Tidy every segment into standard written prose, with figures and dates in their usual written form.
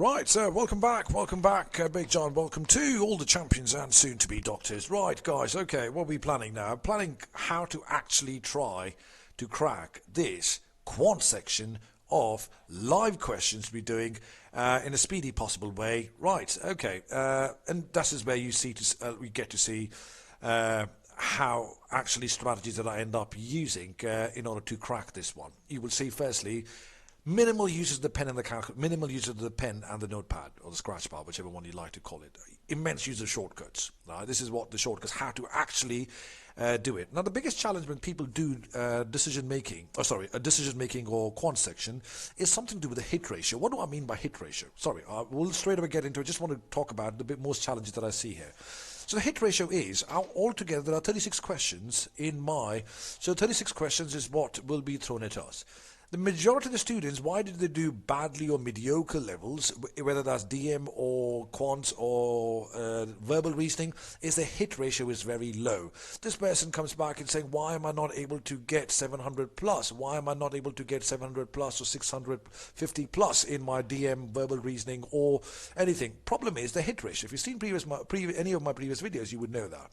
Right, so welcome back, Big John. Welcome to all the champions and soon-to-be doctors. Right, guys, okay, what are we planning now? Planning how to actually try to crack this quant section of live questions we're doing in a speedy possible way. Right, okay, and this is where you see we get to see how actually strategies that I end up using in order to crack this one. You will see, firstly, minimal use of the pen and minimal use of the pen and the notepad or the scratch pad, whichever one you like to call it. Immense use of shortcuts. Right? This is what the shortcuts, how to actually do it. Now, the biggest challenge when people do a decision making or quant section is something to do with the hit ratio. What do I mean by hit ratio? Sorry, we'll straight away get into it. I just want to talk about the most challenges that I see here. So the hit ratio is, altogether there are 36 questions so 36 questions is what will be thrown at us. The majority of the students, why did they do badly or mediocre levels, whether that's DM or quants or verbal reasoning, is the hit ratio is very low. This person comes back and saying, why am I not able to get 700 plus? Why am I not able to get 700 plus or 650 plus in my DM, verbal reasoning or anything? Problem is the hit ratio. If you've seen any of my previous videos, you would know that.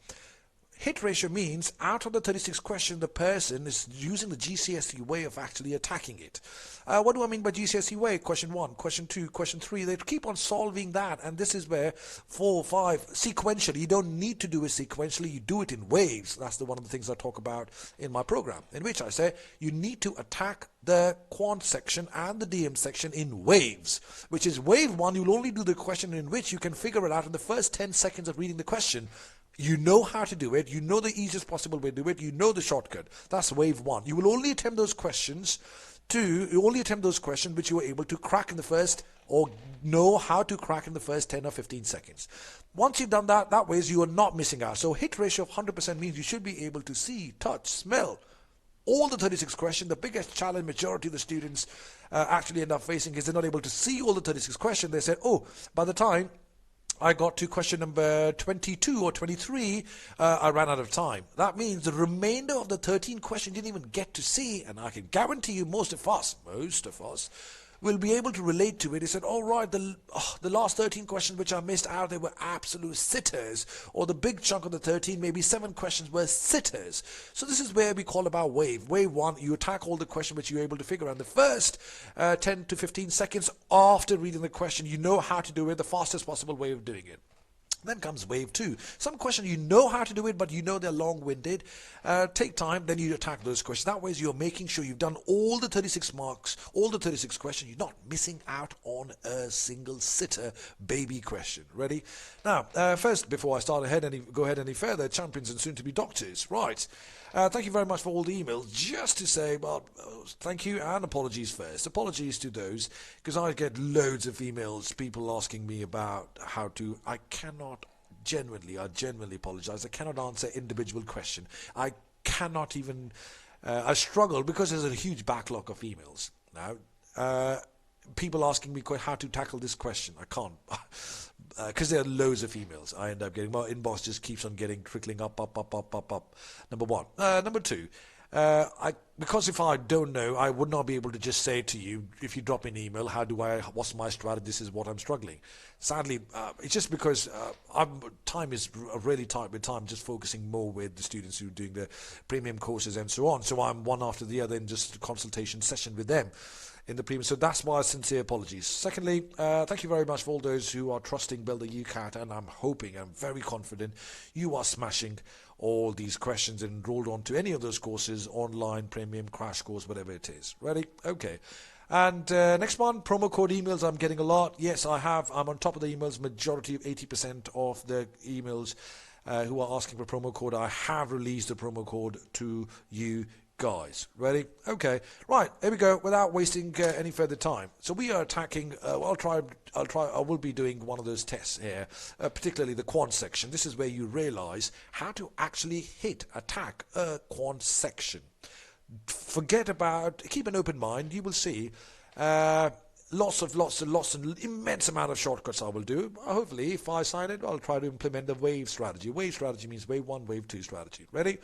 Hit ratio means out of the 36 questions, the person is using the GCSE way of actually attacking it. What do I mean by GCSE way? Question 1, question 2, question 3. They keep on solving that, and this is where 4, 5, sequentially. You don't need to do it sequentially. You do it in waves. That's one of the things I talk about in my program, in which I say you need to attack the quant section and the DM section in waves, which is wave 1. You'll only do the question in which you can figure it out in the first 10 seconds of reading the question. You know how to do it. You know the easiest possible way to do it. You know the shortcut. That's wave 1. You will only attempt those questions which you were able to crack in the first, or know how to crack in the first 10 or 15 seconds. Once you've done that, that way you are not missing out. So hit ratio of 100% means you should be able to see, touch, smell all the 36 questions. The biggest challenge majority of the students actually end up facing is they're not able to see all the 36 questions. They said, oh, by the time I got to question number 22 or 23, I ran out of time. That means the remainder of the 13 questions you didn't even get to see, and I can guarantee you most of us will be able to relate to it. He said, all right, the last 13 questions which I missed out, they were absolute sitters, or the big chunk of the 13, maybe 7 questions were sitters. So this is where we call about wave. Wave 1, you attack all the questions which you're able to figure out in the first 10 to 15 seconds after reading the question. You know how to do it, the fastest possible way of doing it. Then comes wave 2. Some questions you know how to do it, but you know they're long-winded. Take time, then you attack those questions. That way you're making sure you've done all the 36 marks, all the 36 questions. You're not missing out on a single sitter baby question. Ready? Now, first, before I go ahead any further, champions and soon-to-be doctors. Right. Thank you very much for all the emails. Just to say, well, thank you and apologies first. Apologies to those, because I get loads of emails, people asking me about how to. I genuinely apologize. I cannot answer individual question. I cannot even. I struggle because there's a huge backlog of emails now. People asking me how to tackle this question. I can't. Because there are loads of emails I end up getting. My inbox just keeps on trickling up. Number 1. Number 2, because if I don't know, I would not be able to just say to you, if you drop me an email, what's my strategy, this is what I'm struggling. Sadly, it's just because time is really tight with time, just focusing more with the students who are doing the premium courses and so on. So I'm one after the other in just a consultation session with them in the premium. So that's why sincere apologies. Secondly, thank you very much for all those who are trusting Build the UCAT, and I'm very confident you are smashing all these questions and enrolled onto any of those courses, online, premium, crash course, whatever it is. Ready? Okay. And next one, promo code emails. I'm getting a lot. Yes, I have. I'm on top of the emails. Majority of 80% of the emails who are asking for promo code, I have released the promo code to you guys. Ready? Okay. Right. Here we go. Without wasting any further time. So we are attacking. I will be doing one of those tests here, particularly the quant section. This is where you realize how to actually attack a quant section. Keep an open mind. You will see lots and immense amount of shortcuts I will do. Hopefully, if I sign it, I'll try to implement the wave strategy. Wave strategy means wave 1, wave 2 strategy. Ready?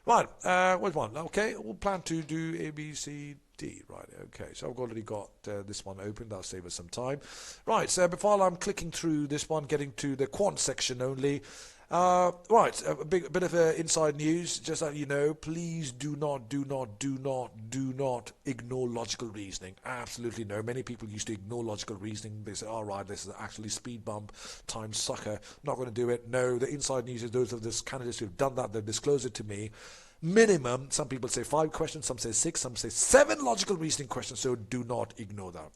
Right, where's one? Okay, we'll plan to do A, B, C, D, right, okay, so I've already got this one open. That'll save us some time. Right, so before I'm clicking through this one, getting to the quant section only, right, a bit of inside news, just so you know, please do not ignore logical reasoning. Absolutely no. Many people used to ignore logical reasoning. They say, all right, this is actually speed bump times sucker. Not going to do it. No, the inside news is those of this candidates who have done that, they've disclosed it to me. Minimum, some people say 5 questions, some say 6, some say 7 logical reasoning questions, so do not ignore that.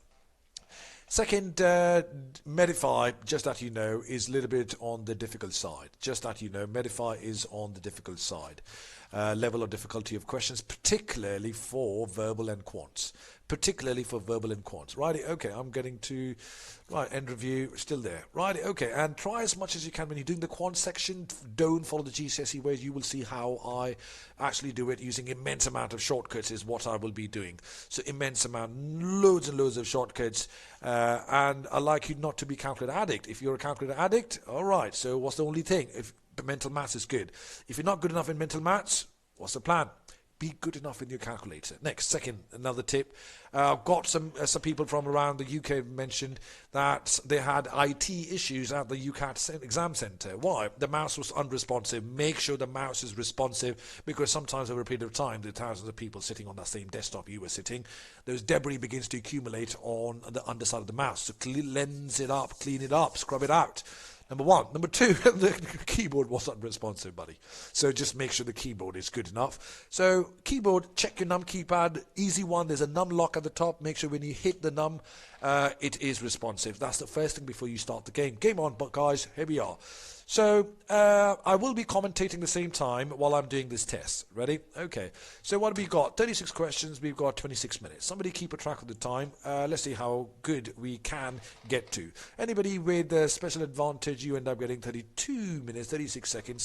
Second, Medify, just that you know, is a little bit on the difficult side. Just that you know, Medify is on the difficult side. Level of difficulty of questions, particularly for verbal and quants. Righty, okay, I'm getting to, right, end review, still there. Righty, okay, and try as much as you can when you're doing the quant section. Don't follow the GCSE ways. You will see how I actually do it using immense amount of shortcuts is what I will be doing. So immense amount, loads and loads of shortcuts, and I like you not to be calculator addict. If you're a calculator addict, all right, so what's the only thing? If mental maths is good. If you're not good enough in mental maths, what's the plan? Be good enough in your calculator. Next, second, another tip. I've got some people from around the UK mentioned that they had IT issues at the UCAT exam centre. Why? The mouse was unresponsive. Make sure the mouse is responsive, because sometimes over a period of time, there are thousands of people sitting on that same desktop you were sitting. Those debris begins to accumulate on the underside of the mouse. So cleanse it up, clean it up, scrub it out. Number one. Number two, the keyboard wasn't responsive, buddy. So just make sure the keyboard is good enough. So keyboard, check your num keypad. Easy one. There's a num lock at the top. Make sure when you hit the num, it is responsive. That's the first thing before you start the game. Game on, but guys, here we are. So I will be commentating the same time while I'm doing this test. Ready? Okay. So what have we got? 36 questions. We've got 26 minutes. Somebody keep a track of the time. Let's see how good we can get to. Anybody with special advantage, you end up getting 32 minutes, 36 seconds,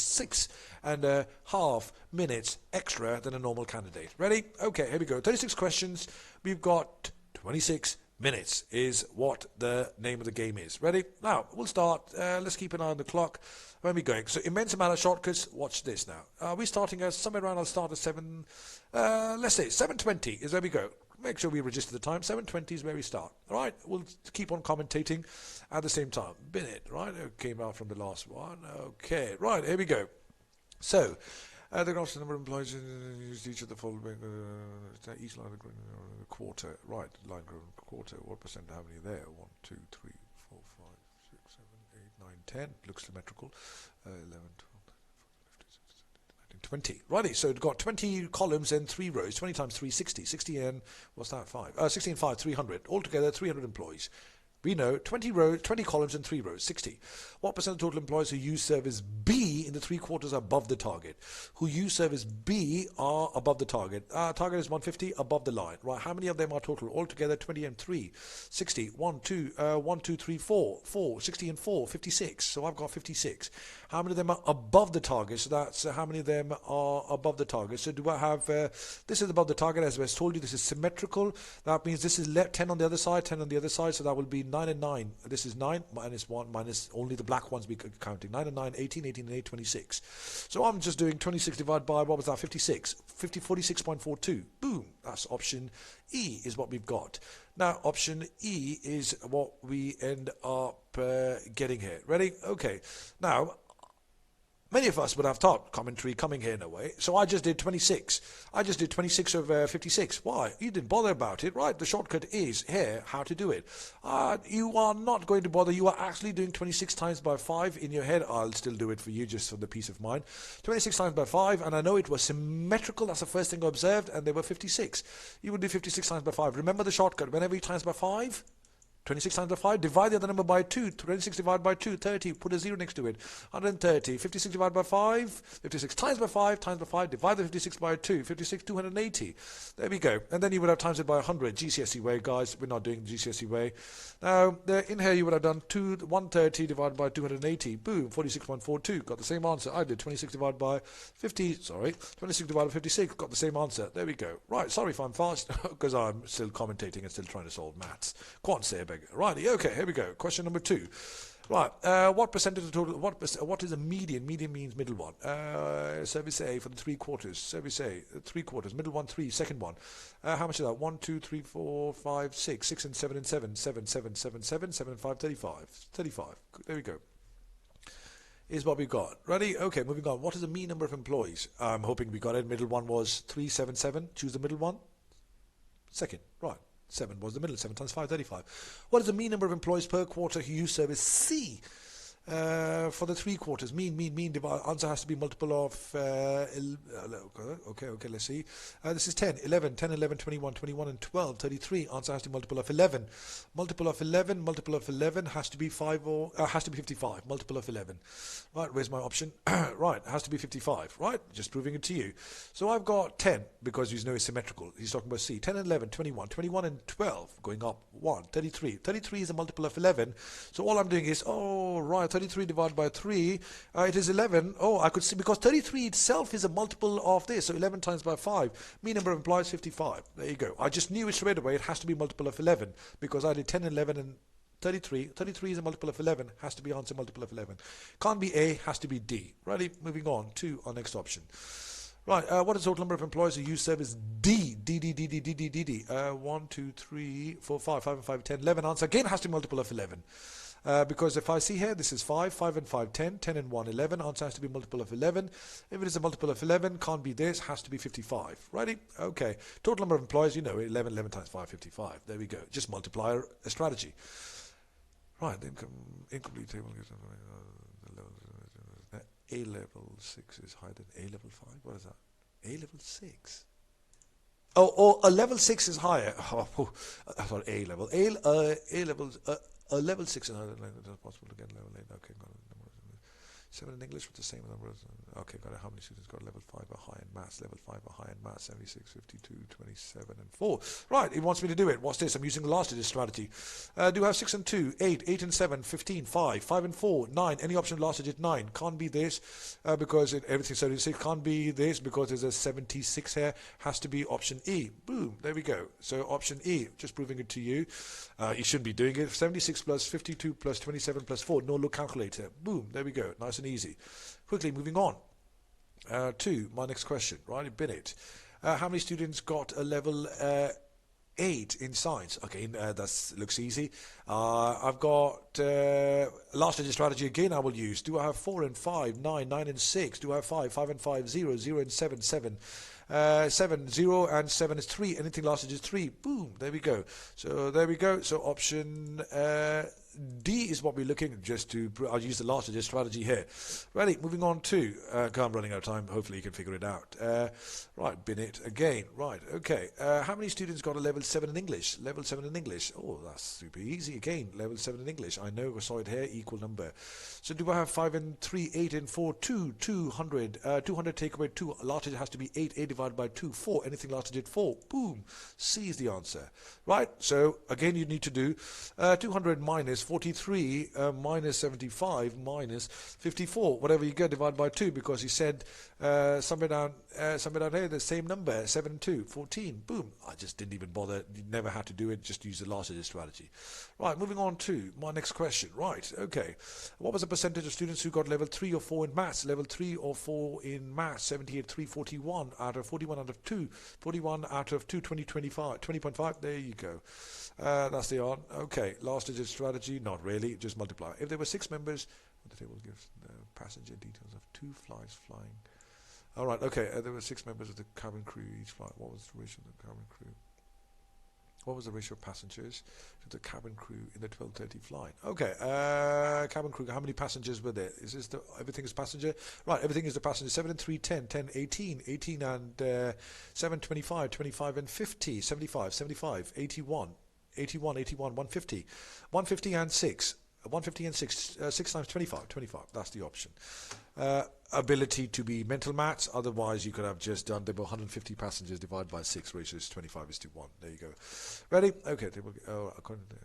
6.5 minutes extra than a normal candidate. Ready? Okay, here we go. 36 questions. We've got 26 minutes is what the name of the game is. Ready? Now, we'll start. Let's keep an eye on the clock. Where are we going? So, immense amount of shortcuts. Watch this now. We're starting at somewhere around, I'll start at 7, let's say 7:20 is where we go. Make sure we register the time. 7:20 is where we start. All right? We'll keep on commentating at the same time. Minute, right? It came out from the last one. Okay, right, here we go. So, the gross number of employees used each of the following each line of quarter. Right, line quarter. What percent have you there? 1, 2, 3, 4, 5, 6, 7, 8, 9, 10. Looks symmetrical. 11, 12, 13, 14, 15, 16, 17, 18, 19, 20. Righty, so we've got 20 columns and 3 rows. 20 times 3, 60. 60 and, what's that, 5? 60 and 5, 300. Altogether, 300 employees. We know 20 rows, 20 columns and 3 rows, 60. What percent of total employees who use service B in the 3 quarters are above the target? Who use service B are above the target. Target is 150, above the line. Right, how many of them are total? Altogether 20 and 3, 60. 1, 2, 3, 4, 4, 60 and 4, 56. So I've got 56. How many of them are above the target? So that's how many of them are above the target. So do I have, this is above the target, as I told you, this is symmetrical. That means this is 10 on the other side, 10 on the other side, so that will be 9 and 9. This is 9 minus 1 minus only the black ones we could counting. 9 and 9, 18, 18 and 8, 26. So I'm just doing 26 divided by, what was that, 56. 46.42. Boom. That's option E is what we've got. Now, option E is what we end up getting here. Ready? Okay. Now, many of us would have thought commentary coming here in a way. So I just did 26. I just did 26 over 56. Why? You didn't bother about it, right? The shortcut is here, how to do it. You are not going to bother. You are actually doing 26 times by 5 in your head. I'll still do it for you just for the peace of mind. 26 times by 5, and I know it was symmetrical. That's the first thing I observed, and they were 56. You would do 56 times by 5. Remember the shortcut. Whenever you times by 5, 26 times by 5, divide the other number by 2. 26 divided by 2, 30. Put a 0 next to it. 130. 56 divided by 5, 56 times by 5, times by 5. Divide the 56 by 2. 56, 280. There we go. And then you would have times it by 100. GCSE way, guys. We're not doing the GCSE way. Now, in here you would have done 130 divided by 280. Boom. 46.42. Got the same answer. I did 26 divided by 50. Sorry. 26 divided by 56. Got the same answer. There we go. Right. Sorry if I'm fast, because I'm still commentating and still trying to solve maths. Quant say a bit. Righty, okay, here we go. Question number 2. Right, what percentage of total, what is a median? Median means middle one. Service A for the 3 quarters. Service A, 3 quarters. Middle one, 3. Second one. How much is that? 1, 2, 3, 4, 5, 6. 6 and 7 and 7. 7, 7, 7, 7. 7 and 5, 35. 35. There we go. Is what we got. Ready? Okay, moving on. What is the mean number of employees? I'm hoping we got it. Middle one was 377. Choose the middle one. Second. Right. 7 was the middle. 7 times 5, 35. What is the mean number of employees per quarter who use service C? For the 3 quarters, mean, answer has to be multiple of, okay, let's see. This is 10, 11, 10, 11, 21, 21 and 12, 33. Answer has to be multiple of 11. Multiple of 11 has to be 5 or, has to be 55. Multiple of 11. Right, where's my option? Right, has to be 55. Right, just proving it to you. So I've got 10, because you know it's symmetrical. He's talking about C. 10 and 11, 21, 21 and 12, going up 1, 33. 33 is a multiple of 11. So all I'm doing is, oh, right, 33 divided by 3, it is 11. Oh, I could see, because 33 itself is a multiple of this, so 11 times by 5. Mean number of employees, 55. There you go. I just knew it straight away. It has to be multiple of 11, because I did 10 and 11 and 33. 33 is a multiple of 11, has to be answer multiple of 11. Can't be A, has to be D. Ready? Moving on to our next option. Right, what is the total number of employees who use service D? D. 1, 2, 3, 4, 5, 5 and 5, 10, 11. Answer again has to be multiple of 11. Because if I see here, this is 5, 5 and 5, 10, 10 and 1, 11. Answer has to be multiple of 11. If it is a multiple of 11, can't be this, has to be 55. Ready? Okay. Total number of employees, you know, 11 times 5, 55. There we go. Just multiply a strategy. Right, incomplete table. A level 6 is higher than A level 5. What is that? A level 6. Oh, a level 6 is higher. Oh, I thought A level. A level. A level 6 is higher than possible to get level 8. Okay, got it. 7 in English with the same numbers. Okay, got it. How many students got level 5 or high in maths? Level 5 or high in maths, 76, 52, 27 and 4. Right, it wants me to do it. What's this? I'm using the last digit strategy. Do I have 6 and 2, 8, 8 and 7, 15, 5, 5 and 4, 9. Any option last digit 9. Can't be this because everything's 76. Can't be this because there's a 76 here. Has to be option E. Boom, there we go. So option E, just proving it to you. You shouldn't be doing it. 76 plus 52 plus 27 plus 4. No look calculator. Boom, there we go. Nice and easy. Quickly moving on to my next question. Right, you've been it. How many students got a level 8 in science? Okay, that looks easy. I've got last digit strategy again. I will use. Do I have 4 and 5, 9, 9 and 6? Do I have 5, 5 and 5, 0, 0 and 7, 7? 7, 0 and 7 is 3. Anything last digit is 3. Boom, there we go. So there we go. So option D is what we're looking at. Just to, I'll use the last digit strategy here. Ready, moving on to, I'm running out of time, hopefully you can figure it out. Right, bin it again. Right, okay. How many students got a level 7 in English? Level 7 in English. Oh, that's super easy. Again, level 7 in English. I know, I saw it here, equal number. So do I have 5 and 3, 8 and 4, 2, 200. 200 take away 2. Last digit has to be 8. 8 divided by 2, 4. Anything last digit 4. Boom. C is the answer. Right, so again you need to do 200 minus 43 minus 75 minus 54. Whatever you get divided by 2, because he said somewhere down here the same number, 7 and 2, 14. Boom. I just didn't even bother. You never had to do it. Just use the last digit strategy. Right, moving on to my next question. Right, okay. What was the percentage of students who got level 3 or 4 in maths? Level 3 or 4 in maths, 78, 3, 41 out of 41 out of 2. 41 out of 2, 20, 25, 20.5. There you go. That's the on. Okay, last digit strategy. Not really, just multiply. If there were 6 members, the table gives the passenger details of 2 flights flying. All right, okay, there were 6 members of the cabin crew each flight. What was the ratio of the cabin crew? What was the ratio of passengers to the cabin crew in the 12:30 flight? Okay, cabin crew, how many passengers were there? Is this everything is passenger? Right, everything is the passenger. 7 and 3, 10, 10, 18, 18 and 7, 25, 25 and 50, 75, 75, 81, 81, 81, 150, 150 and 6. 150 and 6, 6 times 25, 25, that's the option. Ability to be mental maths, otherwise you could have just done, there were 150 passengers divided by 6, ratio is 25 is to 1. There you go. Ready? Okay, according to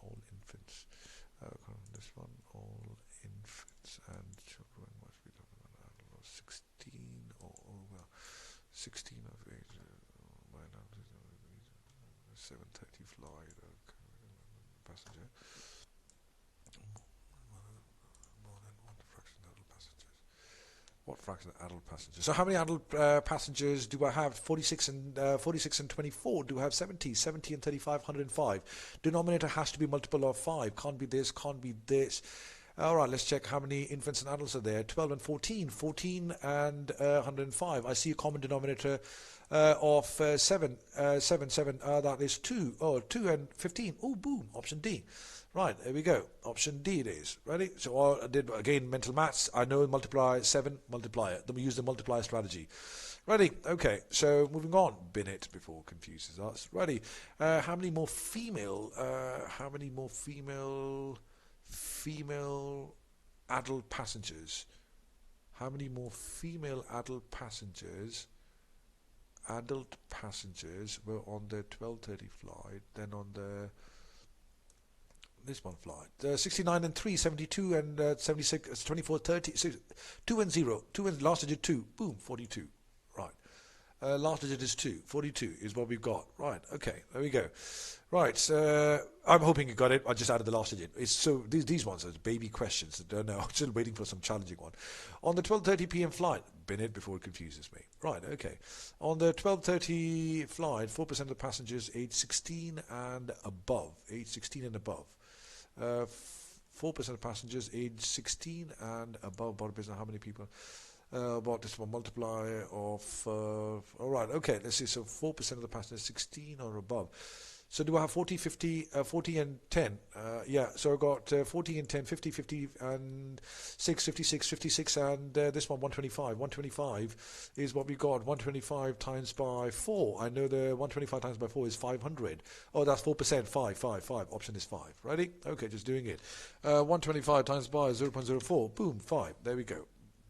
all infants, this one, all infants and children must be 16 or over, 16 of age, 7:30 flight, passenger. fraction of adult passengers. So how many adult passengers do I have? 46 and 24. Do I have 70? 70 and 35, 105. Denominator has to be multiple of 5. Can't be this, can't be this. All right, let's check how many infants and adults are there. 12 and 14. 14 and 105. I see a common denominator of 7. 7. That is 2. Oh, 2 and 15. Oh, boom. Option D. Right, there we go. Option D it is. Ready? So I did, again, mental maths. I know multiply 7, multiplier. Then we use the multiplier strategy. Ready? Okay, so moving on. Bin it before it confuses us. Ready? How many more female adult passengers? How many more female adult passengers were on the 12:30 flight than on the this one flight? 69 and 3, 72 and 76, 24, 30, 2 and 0, 2 and last digit 2, boom, 42. Right. Last digit is 2. 42 is what we've got. Right. Okay. There we go. Right. I'm hoping you got it. I just added the last digit. So these ones are baby questions. I don't know. I'm still waiting for some challenging one. On the 12:30 p.m. flight, bin it before it confuses me. Right. Okay. On the 12:30 flight, 4% of the passengers aged 16 and above. 4% of passengers aged 16 and above. How many people? About this one multiplier of all right, okay, let's see. So 4% of the passengers 16 or above. So do I have 40, 50, 40 and 10? Yeah, so I got 40 and 10, 50, 50 and 6, 56, 56 and this one 125. 125 is what we got. 125 times by 4. I know the 125 times by 4 is 500. Oh, that's 4%. 5. Option is 5. Ready? Okay, just doing it. 125 times by 0.04. Boom, 5. There we go.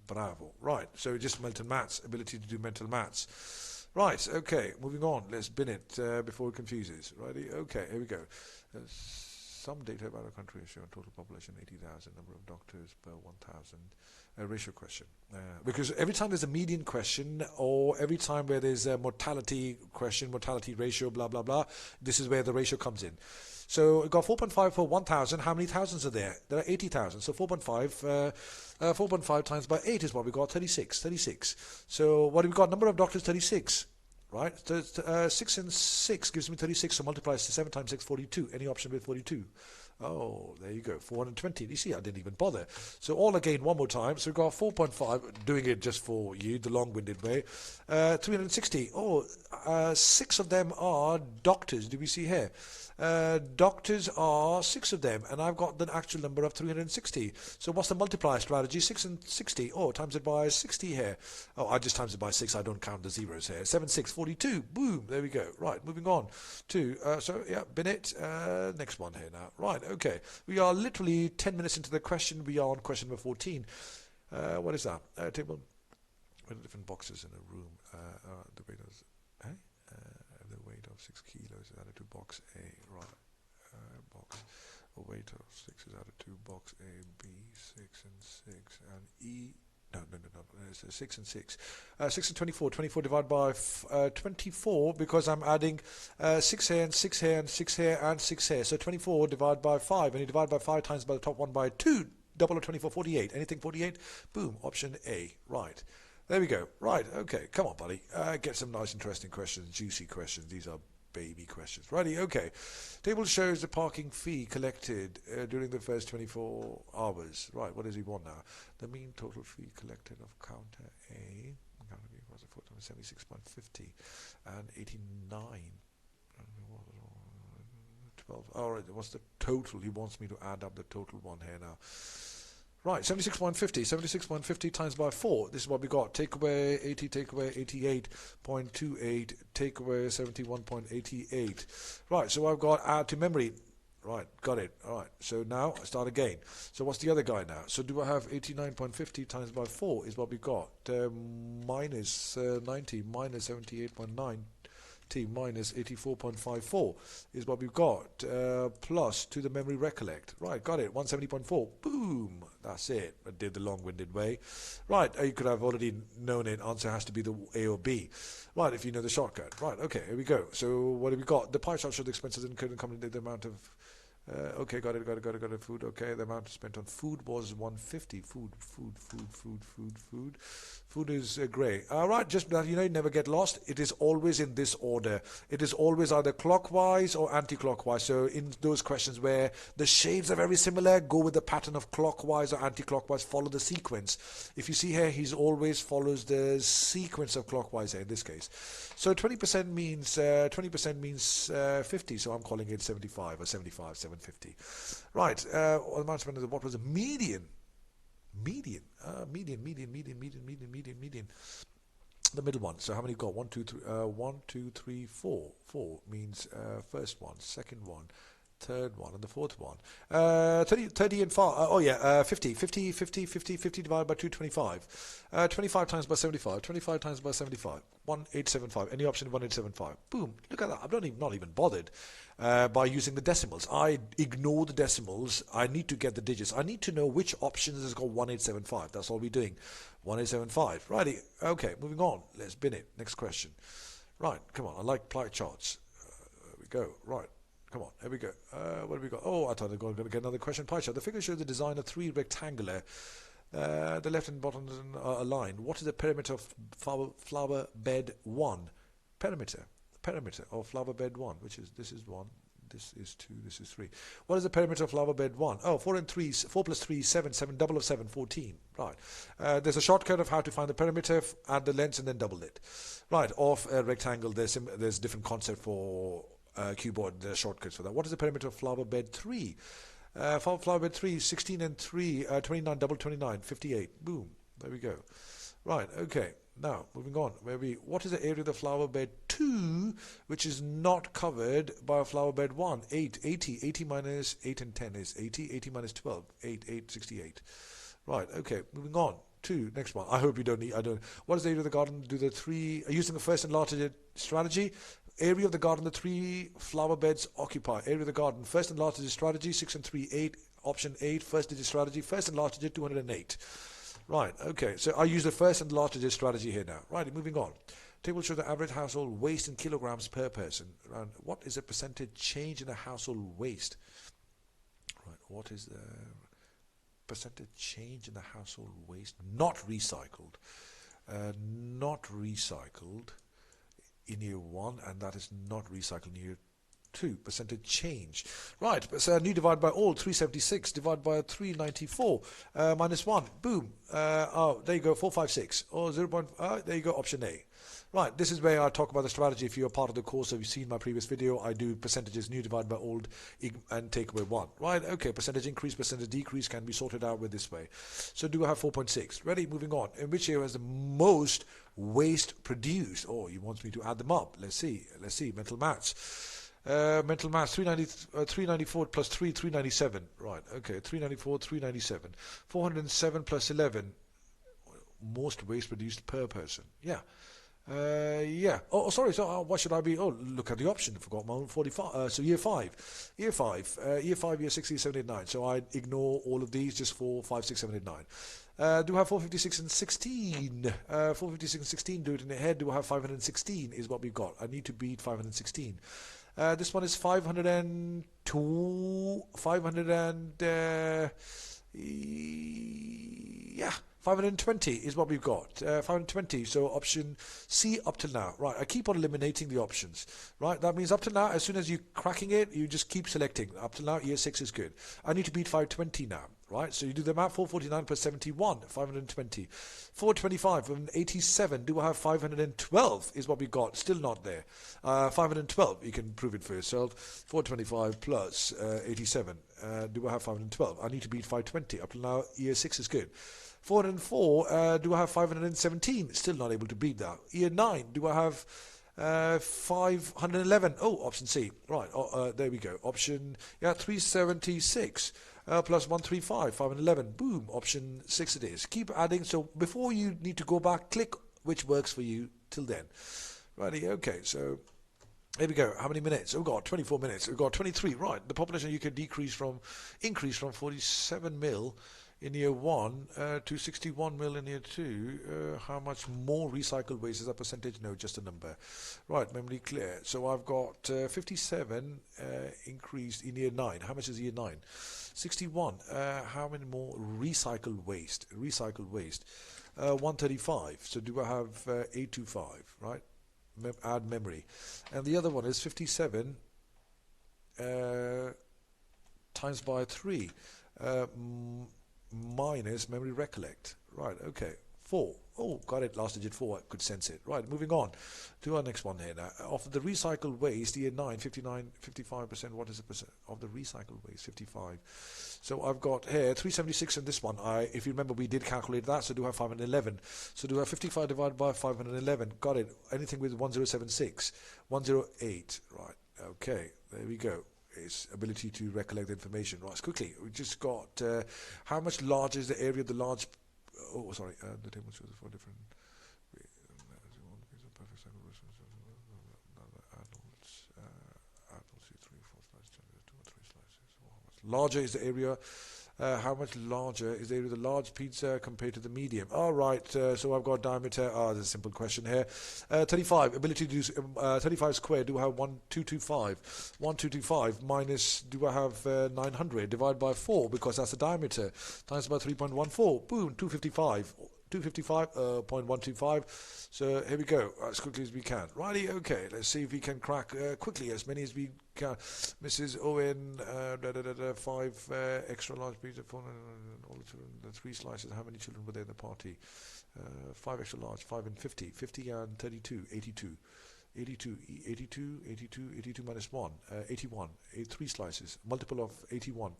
Bravo. Right, so just mental maths, ability to do mental maths. Right, okay, moving on. Let's bin it before it confuses. Righty, okay, here we go. Some data about our country show total population 80,000, number of doctors per 1,000. Ratio question. Because every time there's a median question or every time where there's a mortality question, mortality ratio, blah, blah, blah, this is where the ratio comes in. So we've got 4.5 for 1,000. How many thousands are there? There are 80,000. So 4.5 times by 8 is what we got, 36. 36. So what have we got? Number of doctors, 36. Right? 6 and 6 gives me 36. So multiply 7 times 6, 42. Any option with 42? Oh, there you go. 420. You see, I didn't even bother. So all again, one more time. So we've got 4.5, doing it just for you, the long-winded way. 360. Oh, 6 of them are doctors. Do we see here? Doctors are 6 of them, and I've got the actual number of 360. So what's the multiplier strategy? 6 and 60. Oh, times it by 60 here. Oh, I just times it by 6. I don't count the zeros here. 7, 6, 42. Boom. There we go. Right, moving on to, so yeah, bin it. Next one here now. Right, okay. We are literally 10 minutes into the question. We are on question number 14. What is that? Table. With different boxes in a room. The weight of, the weight of 6 kilos is added to box A. Right. Box. The weight of 6 is added to box A, B, 6 and 6, and E. No. It's 6 and 6. 6 and 24. 24 divided by 24 because I'm adding 6 here and 6 here and 6 here and 6 here. So 24 divided by 5. And you divide by 5 times by the top one by 2. Double of 24, 48. Anything 48? Boom. Option A. Right. There we go. Right. Okay. Come on, buddy. Get some nice, interesting questions, juicy questions. These are baby questions. Righty. Okay. Table shows the parking fee collected during the first 24 hours. Right. What does he want now? The mean total fee collected of counter A. Counter B was 76.50 and 89. 12. All right. What's the total? He wants me to add up the total one here now. Right, 76.50. 76.50 times by 4. This is what we got. Take away 80, take away 88.28, take away 71.88. Right, so I've got add to memory. Right, got it. All right, so now I start again. So what's the other guy now? So do I have 89.50 times by 4 is what we got. Minus 90, minus 78.9. T minus 84.54 is what we've got, plus to the memory recollect. Right, got it, 170.4. Boom, that's it. I did the long-winded way. Right, you could have already known it. Answer has to be the A or B. Right, if you know the shortcut. Right, okay, here we go. So what have we got? The pie chart shows the expenses incurred and coming the amount of Okay, got it. Food. Okay, the amount spent on food was 150. Food is grey. Right, just that you never get lost. It is always in this order. It is always either clockwise or anti-clockwise. So in those questions where the shades are very similar, go with the pattern of clockwise or anti-clockwise. Follow the sequence. If you see here, he's always follows the sequence of clockwise here in this case. So 20% means 50. So I'm calling it 75 or 75, 750. Right. What was the median? Median. The middle one. So how many got? 1, 2, 3. 1, 2, 3, 4. 4 means first one, second one, third one, and the fourth one. 30 and 5. 50 divided by 225. 25 times by 75. 25 times by 75. 1875. Any option 1875. Boom. Look at that. I'm not even bothered by using the decimals. I ignore the decimals. I need to get the digits. I need to know which options has got 1875. That's all we're doing. 1875. Righty. Okay, moving on. Let's bin it. Next question. Right, come on. I like pie charts. There we go. Right. Come on, here we go. What have we got? Oh, I thought I was going to get another question. Pie chart. The figure shows the design of 3 rectangular. The left and bottom are aligned. What is the perimeter of flower bed 1? Perimeter of flower bed 1, which is, this is 1, this is 2, this is 3. What is the perimeter of flower bed 1? Oh, 4 plus 3, 7, 7, double of 7, 14. Right. There's a shortcut of how to find the perimeter, add the length and then double it. Right, of a rectangle, there's different concept for keyboard shortcuts for that. What is the perimeter of flower bed 3? Flower bed 3, 16 and 3, 29, double 29, 58. Boom. There we go. Right, okay. Now, moving on. What is the area of the flower bed 2, which is not covered by a flower bed 1? 8, 80. 80 minus 8 and 10 is 80. 80 minus 12, 8, 68. Right, okay. Moving on. 2, next one. I hope you don't need, What is the area of the garden? Do the 3, using the first and larger strategy? Area of the garden the 3 flower beds occupy. Area of the garden, first and largest strategy, 6 and 3, 8. Option 8, first digit strategy, first and largest digit, 208. Right, okay, so I use the first and largest digit strategy here now. Right, moving on. Table shows the average household waste in kilograms per person. And what is the percentage change in the household waste? Right, what is the percentage change in the household waste? Not recycled. Not recycled in year 1, and that is not recycled in year 2. Percentage change. Right, so new divided by all, 376 divided by 394 minus 1. Boom. Oh, there you go, 456. Or 0. There you go, option A. Right, this is where I talk about the strategy. If you're part of the course, if you've seen my previous video, I do percentages, new divided by old, and take away 1. Right, okay, percentage increase, percentage decrease can be sorted out with this way. So do I have 4.6? Ready, moving on. In which area has the most waste produced? Oh, he wants me to add them up. Let's see. Mental maths. 394 plus 3, 397. Right, okay, 394, 397. 407 plus 11. Most waste produced per person. Yeah. Yeah. Oh, sorry. So what should I be? Oh, look at the option. Forgot my own 45. So year 5. Year 5, year 6, year 7, 8, 9. So I ignore all of these, just 4, 5, 6, 7, 8, 9. Do I have 456 and 16? 456 and 16, do it in the head. Do I have 516 is what we've got. I need to beat 516. This one is 502, 520 is what we've got. 520, so option C up till now. Right, I keep on eliminating the options. Right, that means up till now, as soon as you're cracking it, you just keep selecting. Up till now, year 6 is good. I need to beat 520 now. Right, so you do the math, 449 plus 71, 520. 425 and 87, do I have 512 is what we got, still not there. 512, you can prove it for yourself. 425 plus 87, do I have 512? I need to beat 520, up till now, year 6 is good. 404, do I have 517? Still not able to beat that. Year 9, do I have 511? Oh, option C. Right, there we go. Option, 376. Plus 135, 511. Boom, option 6 it is. Keep adding. So before you need to go back, click which works for you till then. Righty, okay, so here we go. How many minutes? We've got 24 minutes. We've got 23. Right, the population you can increase from 47 mil in year 1 to 61 mil in year 2. How much more recycled waste is that percentage? No, just a number. Right, memory clear. So I've got 57 increased in year 9. How much is year 9? 61. How many more recycled waste? 135. So do I have 825, right? Add memory. And the other one is 57 times by 3 minus memory recollect. Right, okay. 4. Oh, got it. Last digit 4. I could sense it. Right, moving on to our next one here now. Of the recycled waste, year 9, 59, 55%. What is the percent of the recycled waste? 55. So I've got here 376 in this one. If you remember, we did calculate that, so do I have 511. So do I have 55 divided by 511? Got it. Anything with 1076. 108. Right, okay. There we go. Is ability to recollect the information. Right, quickly, we just got how much large is the area of the large... Oh, sorry, the table shows the 4 different... Larger is the area... how much larger is the area of the large pizza compared to the medium? All right, so I've got diameter. There's a simple question here. 35, ability to do 35 squared. Do I have 1225? 1225 minus, do I have 900? Divide by 4, because that's the diameter. Times by 3.14. Boom, 255. 255.125. So here we go, as quickly as we can. Righty, okay, let's see if we can crack quickly as many as we can. Mrs. Owen, 5 extra large pizza for all the children, the 3 slices. How many children were there in the party? 5 extra large, 5 and 50. 50 and 32, 82. 82 minus 1, 81, 3 slices, multiple of 81,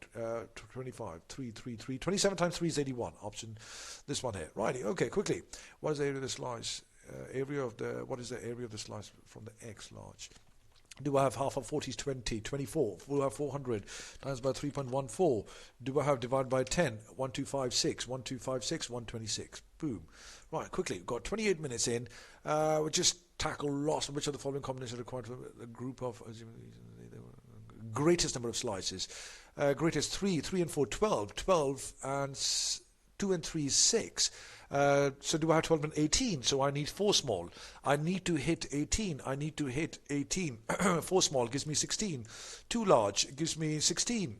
25, 3, 27 times 3 is 81, option, this one here. Righty, okay, quickly, what is the area of the slice, what is the area of the slice from the X large? Do I have half of 40 is 20, 24, do I have 400 times by 3.14, do I have divided by 10, 1256, 1256, 126, boom. Right, quickly, we've got 28 minutes in, we just tackle loss. Which of the following combinations required for a group of greatest number of slices? Greatest 3 and 4, 12, 12 and 2 and 3 is 6. So do I have 12 and 18? So I need 4 small. I need to hit 18. 4 small gives me 16. 2 large gives me 16.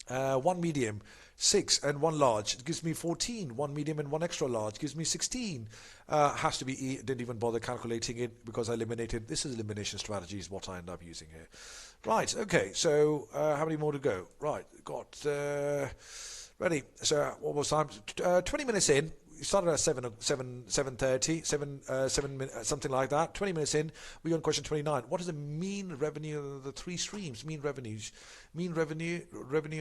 1 medium, 6 and 1 large, it gives me 14. 1 medium and 1 extra large gives me 16. Has to be E. Didn't even bother calculating it because I eliminated. This is elimination strategy is what I end up using here. Right, okay, so how many more to go? Right, got ready. So what was time? 20 minutes in. We started at 7:30, 7 minutes, something like that. 20 minutes in, we're on question 29. What is the mean revenue of the 3 streams? Mean revenue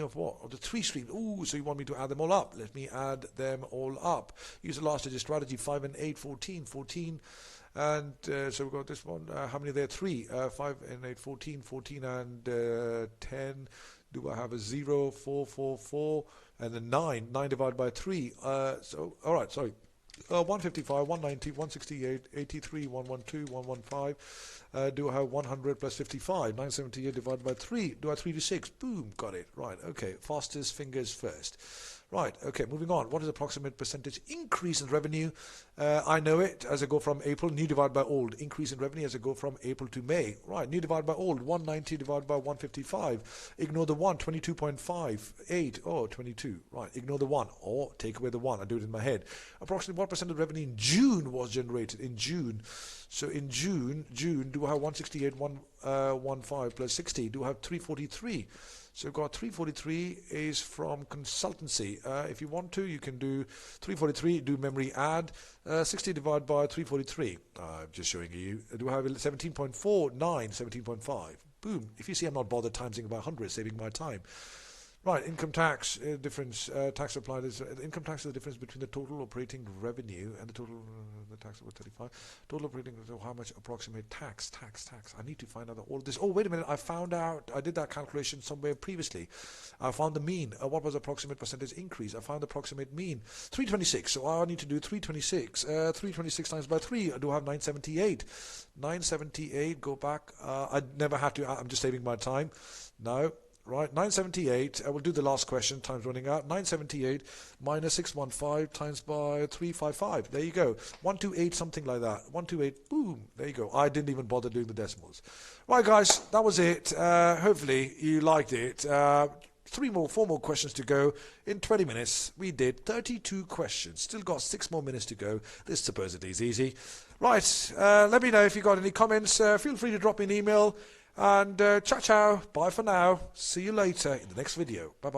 of what? Of the 3 streams. Ooh, so you want me to add them all up? Let me add them all up. Use the last digit strategy. 5 and 8, 14, 14. And so we've got this one. How many there? 3. 5 and 8, 14, 14 and 10. Do I have a 0, 4, 4, 4, and then 9 divided by 3. So, all right, sorry. 155, 190, 168, 83, 112, 115. Do I have 100 plus 55? 978 divided by 3. Do I have 3 to 6? Boom, got it. Right, okay. Fastest fingers first. Right, okay, moving on. What is the approximate percentage increase in revenue? I know it as I go from April, new divided by old. Increase in revenue as I go from April to May. Right, new divided by old, 190 divided by 155. Ignore the 1, 22.58. Oh, 22. Right, ignore the 1 or take away the 1. I do it in my head. Approximately what percent of revenue in June was generated? In June. So in June, do I have 168, 115 plus 60? Do I have 343? So we've got 343 is from consultancy. If you want to, you can do 343, do memory add, 60 divided by 343. I'm just showing you. Do I have 17.49, 17.5? Boom. If you see I'm not bothered timesing by 100, saving my time. Right, income tax difference, tax applied is, income tax is the difference between the total operating revenue and the total, the tax about 35, total operating, so how much approximate tax, I need to find out all this. Oh, wait a minute, I found out, I did that calculation somewhere previously. I found the mean, what was approximate percentage increase? I found the approximate mean, 326, so I need to do 326, 326 times by 3, I do have 978, 978, go back, I never had to, I'm just saving my time, now. right? 978, we'll do the last question, time's running out. 978 minus 615 times by 355. There you go. 128, something like that. 128, boom, there you go. I didn't even bother doing the decimals. Right, guys, that was it. Hopefully you liked it. 4 more questions to go. In 20 minutes, we did 32 questions. Still got 6 more minutes to go. This supposedly is easy. Right, let me know if you got any comments. Feel free to drop me an email. And ciao, ciao. Bye for now. See you later in the next video. Bye-bye.